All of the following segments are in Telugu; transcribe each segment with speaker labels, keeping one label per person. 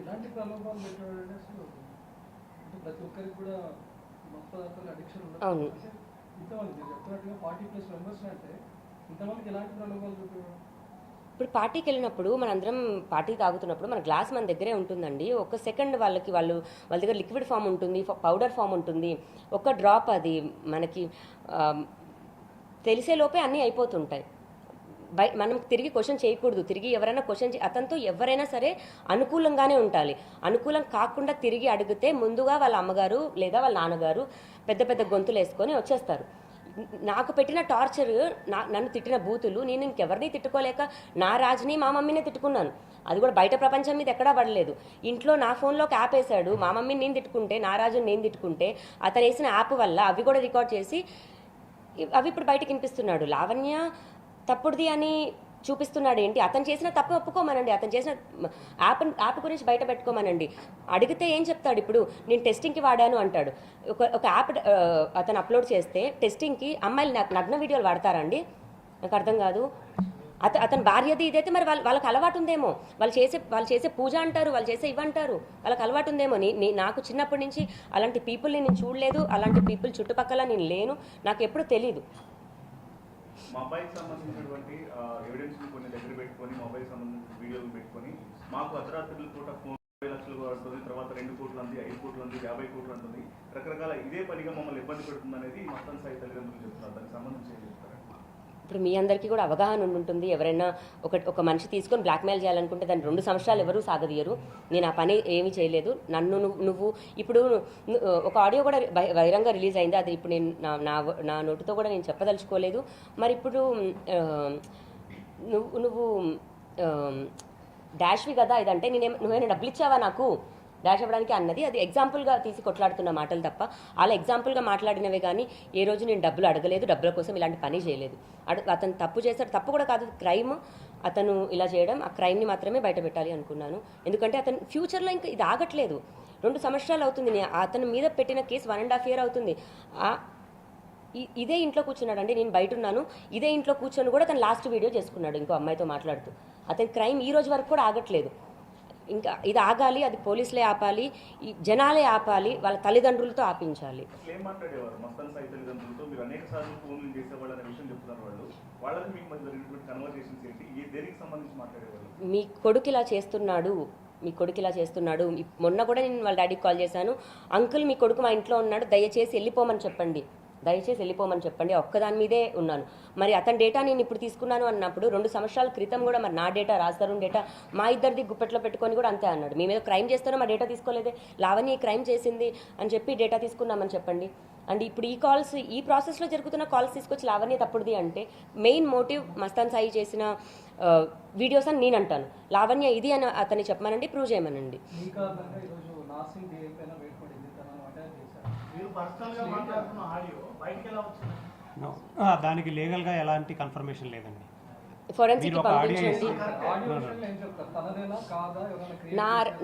Speaker 1: ఇలాంటి ప్రలోభాలు పెట్టాడంటే అసలు అంటే ప్రతి ఒక్కరికి కూడా మత్తు పదార్థాలు అడిక్షన్ ఉండదు.
Speaker 2: అవును.
Speaker 1: అంటే ఇంతమంది మీరు చెప్తున్నట్టుగా 40+ మెంబర్స్ అంటే ఇంతమందికి ఎలాంటి ప్రలోభాలు చూపించడం?
Speaker 2: ఇప్పుడు పార్టీకి వెళ్ళినప్పుడు మనందరం పార్టీ తాగుతున్నప్పుడు మన గ్లాస్ మన దగ్గరే ఉంటుందండి. ఒక సెకండ్ వాళ్ళ దగ్గర లిక్విడ్ ఫామ్ ఉంటుంది, పౌడర్ ఫామ్ ఉంటుంది. ఒక డ్రాప్ అది మనకి తెలిసే లోపే అన్నీ అయిపోతుంటాయి. మనం తిరిగి క్వశ్చన్ చేయకూడదు. తిరిగి ఎవరైనా అతనితో ఎవరైనా సరే అనుకూలంగానే ఉండాలి. అనుకూలం కాకుండా తిరిగి అడిగితే ముందుగా వాళ్ళ అమ్మగారు లేదా వాళ్ళ నాన్నగారు పెద్ద పెద్ద గొంతులు వేసుకొని వచ్చేస్తారు. నాకు పెట్టిన టార్చర్, నన్ను తిట్టిన బూతులు నేను ఇంకెవరిని తిట్టుకోలేక నా రాజుని మా మమ్మీనే తిట్టుకున్నాను. అది కూడా బయట ప్రపంచం మీద ఎక్కడా పడలేదు. ఇంట్లో నా ఫోన్లోకి యాప్ వేసాడు. మా మమ్మీని నేను తిట్టుకుంటే, నా రాజుని నేను తిట్టుకుంటే అతను వేసిన యాప్ వల్ల అవి కూడా రికార్డ్ చేసి అవి ఇప్పుడు బయటకు వినిపిస్తున్నాడు. లావణ్య తప్పుడుది అని చూపిస్తున్నాడు. ఏంటి అతను చేసిన తప్పు ఒప్పుకోమనండి. అతను చేసిన యాప్ గురించి బయట పెట్టుకోమనండి. అడిగితే ఏం చెప్తాడు? ఇప్పుడు నేను టెస్టింగ్కి వాడాను అంటాడు. ఒక యాప్ అతను అప్లోడ్ చేస్తే టెస్టింగ్కి అమ్మాయిలు నగ్న వీడియోలు వాడతారండి? నాకు అర్థం కాదు. అతని భార్యది ఇదైతే మరి వాళ్ళకి అలవాటు ఉందేమో. వాళ్ళు చేసే పూజ అంటారు, వాళ్ళు చేసే ఇవ్వంటారు, వాళ్ళకి అలవాటు ఉందేమో. నాకు చిన్నప్పటి నుంచి అలాంటి పీపుల్ని నేను చూడలేదు. అలాంటి పీపుల్ చుట్టుపక్కల నేను లేను. నాకు ఎప్పుడు తెలీదు.
Speaker 3: మొబైల్ సంబంధించినటువంటి ఎవిడెన్స్ కొన్ని దగ్గర పెట్టుకొని మొబైల్ సంబంధించిన వీడియోలు పెట్టుకొని మాకు అర్ధరాత్రుల పూట 30 లక్షలు అంటుంది, తర్వాత 2 కోట్లు అంది, 5 కోట్లు అంది, 50 కోట్లు అంటుంది, రకరకాల ఇదే పనిగా మమ్మల్ని ఇబ్బంది పెడుతుంది అనేది మస్తాన్ సాయి తల్లిదండ్రులు చెప్తున్నారు. దానికి సంబంధించి ఏం చెప్తారా?
Speaker 2: ఇప్పుడు మీ అందరికీ కూడా అవగాహన ఉంటుంది. ఎవరైనా ఒక మనిషి తీసుకొని బ్లాక్మెయిల్ చేయాలనుకుంటే దాన్ని 2 సంవత్సరాలు ఎవరూ సాగదీయరు. నేను ఆ పని ఏమీ చేయలేదు. నువ్వు ఇప్పుడు ఒక ఆడియో కూడా బహిరంగ రిలీజ్ అయింది. అది ఇప్పుడు నేను నా నోటితో కూడా నేను చెప్పదలుచుకోలేదు. మరి ఇప్పుడు నువ్వు డాష్వి కదా ఇదంటే నువ్వేమైనా డబ్బులు ఇచ్చావా నాకు డాష్ అవ్వడానికి అన్నది? అది ఎగ్జాంపుల్గా తీసి కొట్లాడుతున్న మాటలు తప్ప అలా ఎగ్జాంపుల్గా మాట్లాడినవే కానీ ఏ రోజు నేను డబ్బులు అడగలేదు, డబ్బుల కోసం ఇలాంటి పని చేయలేదు. అతను తప్పు చేశాడు. తప్పు కూడా కాదు, క్రైమ్. అతను ఇలా చేయడం, ఆ క్రైమ్ని మాత్రమే బయట పెట్టాలి అనుకున్నాను. ఎందుకంటే అతను ఫ్యూచర్లో ఇంకా ఇది ఆగట్లేదు. 2 సంవత్సరాలు అవుతుంది. అతని మీద పెట్టిన కేసు 1.5 year అవుతుంది. ఇదే ఇంట్లో కూర్చున్నాడు. నేను బయట ఉన్నాను. ఇదే ఇంట్లో కూర్చొని కూడా అతను లాస్ట్ వీడియో చేసుకున్నాడు ఇంకో అమ్మాయితో మాట్లాడుతూ. అతని క్రైమ్ ఈ రోజు వరకు కూడా ఆగట్లేదు. ఇంకా ఇది ఆగాలి. అది పోలీసులే ఆపాలి, ఈ జనాలే ఆపాలి, వాళ్ళ తల్లిదండ్రులతో ఆపించాలి. మీ కొడుకు ఇలా చేస్తున్నాడు, మీ కొడుకు ఇలా చేస్తున్నాడు. మొన్న కూడా నేను వాళ్ళ డాడీకి కాల్ చేశాను. అంకుల్, మీ కొడుకు మా ఇంట్లో ఉన్నాడు, దయచేసి వెళ్ళిపోమని చెప్పండి, దయచేసి వెళ్ళిపోమని చెప్పండి. ఒక్కదాని మీదే ఉన్నాను. మరి అతని డేటా నేను ఇప్పుడు తీసుకున్నాను అన్నప్పుడు 2 సంవత్సరాల క్రితం కూడా మరి నా డేటా, రాజతరుణ్ డేటా మా ఇద్దరిది గుప్పెట్లో పెట్టుకొని కూడా అంతే అన్నాడు. మీ మీద క్రైమ్ చేస్తానో మా డేటా తీసుకోలేదే, లావణ్య క్రైమ్ చేసింది అని చెప్పి డేటా తీసుకున్నామని చెప్పండి. అండ్ ఇప్పుడు ఈ ప్రాసెస్లో జరుగుతున్న కాల్స్ తీసుకొచ్చి లావణ్య తప్పుడుది అంటే మెయిన్ మోటివ్ మస్తాన్ సాయి చేసిన వీడియోస్ అని నేను అంటాను. లావణ్య ఇది అని అతన్ని చెప్పమనండి, ప్రూవ్ చేయమనండి.
Speaker 4: దానికి లీగల్గా ఎలాంటి కన్ఫర్మేషన్ లేదండి.
Speaker 2: ఫోరెన్సిక్ పంపించండి.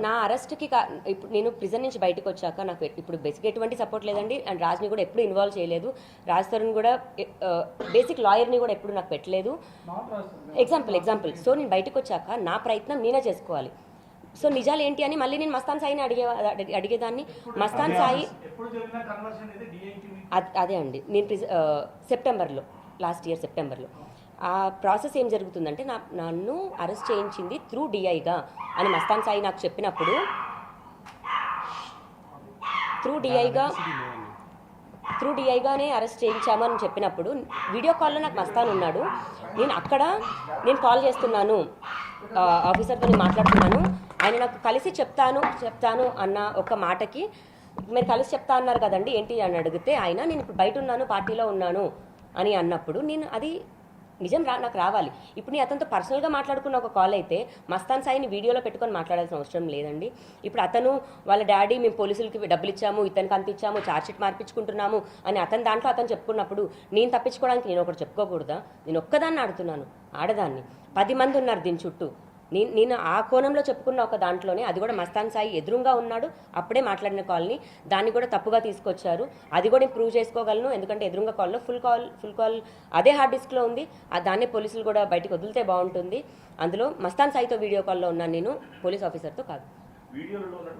Speaker 2: నా అరెస్ట్కి ఇప్పుడు నేను ప్రిజన్ నుంచి బయటకు వచ్చాక నాకు ఇప్పుడు బేసిక్ ఎటువంటి సపోర్ట్ లేదండి. అండ్ రాజ్ని కూడా ఎప్పుడు ఇన్వాల్వ్ చేయలేదు. రాజ్ తరుణ్ కూడా బేసిక్ లాయర్ని కూడా ఎప్పుడు నాకు పెట్టలేదు. ఎగ్జాంపుల్ సో నేను బయటకు వచ్చాక నా ప్రయత్నం నేనే చేసుకోవాలి. సో నిజాలు ఏంటి అని మళ్ళీ నేను మస్తాన్ సాయిని అడిగేదాన్ని. మస్తాన్ సాయి అదే అండి, నేను సెప్టెంబర్లో, లాస్ట్ ఇయర్ సెప్టెంబర్లో ఆ ప్రాసెస్ ఏం జరుగుతుందంటే నన్ను అరెస్ట్ చేయించింది త్రూ డిఐగా అని మస్తాన్ సాయి నాకు చెప్పినప్పుడు, త్రూ డిఐగానే అరెస్ట్ చేయించామని చెప్పినప్పుడు వీడియో కాల్లో నాకు మస్తాన్ ఉన్నాడు. నేను కాల్ చేస్తున్నాను, ఆఫీసర్తో నేను మాట్లాడుతున్నాను. ఆయన నాకు కలిసి చెప్తాను అన్న ఒక మాటకి మీరు కలిసి చెప్తా అన్నారు కదండి ఏంటి అని అడిగితే ఆయన నేను ఇప్పుడు బయట ఉన్నాను, పార్టీలో ఉన్నాను అని అన్నప్పుడు నేను అది నిజం నాకు రావాలి. ఇప్పుడు నేను అతనితో పర్సనల్గా మాట్లాడుకున్న ఒక కాల్ అయితే మస్తాన్ సాయిని వీడియోలో పెట్టుకొని మాట్లాడాల్సిన అవసరం లేదండి. ఇప్పుడు అతను వాళ్ళ డాడీ మేము పోలీసులకి డబ్బులు ఇచ్చాము, ఇతనికి అంత ఇచ్చాము, ఛార్జ్షీట్ మార్పించుకుంటున్నాము అని అతని దాంట్లో అతను చెప్పుకున్నప్పుడు నేను తప్పించుకోవడానికి నేను ఒకటి చెప్పుకోకూడదా? నేను ఒక్కదాన్ని ఆడుతున్నాను, ఆడదాన్ని. 10 మంది ఉన్నారు దీని చుట్టూ. నేను ఆ కోణంలో చెప్పుకున్న ఒక దాంట్లోనే అది కూడా మస్తాన్ సాయి ఎదురుగా ఉన్నాడు. అప్పుడే మాట్లాడిన కాల్ని దాన్ని కూడా తప్పుగా తీసుకొచ్చారు. అది కూడా నేను ప్రూవ్ చేసుకోగలను. ఎందుకంటే ఎదురుగా కాల్లో ఫుల్ కాల్ అదే హార్డ్ డిస్క్లో ఉంది. దాన్నే పోలీసులు కూడా బయటకు వదిలితే బాగుంటుంది. అందులో మస్తాన్ సాయితో వీడియో కాల్లో ఉన్నాను నేను, పోలీస్ ఆఫీసర్తో కాదు.
Speaker 3: వీడియోలలో ఉన్న